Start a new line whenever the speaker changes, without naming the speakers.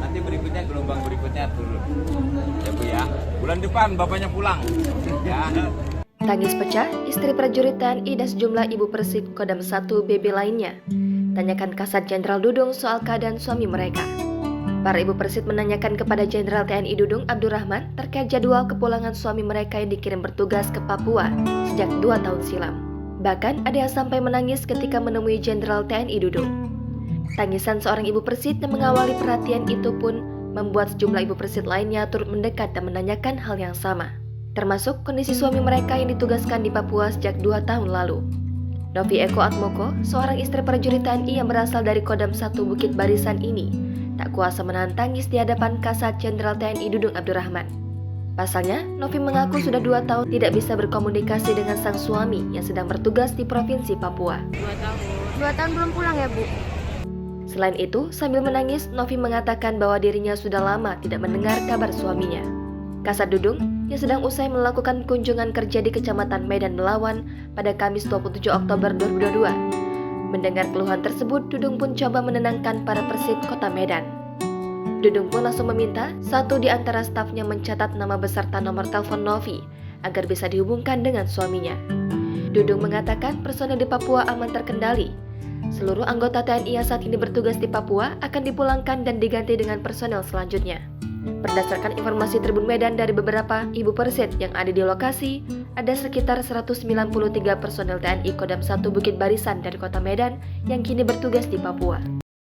Nanti berikutnya gelombang berikutnya turun. Ya Bu ya. Bulan depan bapaknya pulang. Ya.
Tangis pecah istri prajurit TNI dan sejumlah ibu Persib Kodam 1 BB lainnya. Tanyakan Kasat Jenderal Dudung soal keadaan suami mereka. Para ibu Persib menanyakan kepada Jenderal TNI Dudung Abdurrahman terkait jadwal kepulangan suami mereka yang dikirim bertugas ke Papua sejak 2 tahun silam. Bahkan ada yang sampai menangis ketika menemui Jenderal TNI Dudung. Tangisan seorang ibu Persib yang mengawali perhatian itu pun membuat sejumlah ibu Persib lainnya turut mendekat dan menanyakan hal yang sama, termasuk kondisi suami mereka yang ditugaskan di Papua sejak 2 tahun lalu. Novi Eko Atmoko, seorang istri prajurit TNI yang berasal dari Kodam 1 Bukit Barisan ini, tak kuasa menahan tangis di hadapan Kasat Jenderal TNI Dudung Abdurrahman. Pasalnya, Novi mengaku sudah 2 tahun tidak bisa berkomunikasi dengan sang suami yang sedang bertugas di Provinsi Papua.
2 tahun belum pulang ya, Bu?
Selain itu, sambil menangis, Novi mengatakan bahwa dirinya sudah lama tidak mendengar kabar suaminya. Kasat Dudung yang sedang usai melakukan kunjungan kerja di Kecamatan Medan Melawan pada Kamis 27 Oktober 2022. Mendengar keluhan tersebut, Dudung pun coba menenangkan para Persib Kota Medan. Dudung pun langsung meminta satu di antara stafnya mencatat nama beserta nomor telepon Novi agar bisa dihubungkan dengan suaminya. Dudung mengatakan personel di Papua aman terkendali. Seluruh anggota TNI yang saat ini bertugas di Papua akan dipulangkan dan diganti dengan personel selanjutnya. Berdasarkan informasi Tribun Medan dari beberapa ibu Persib yang ada di lokasi, ada sekitar 193 personel TNI Kodam 1 Bukit Barisan dari Kota Medan yang kini bertugas di Papua.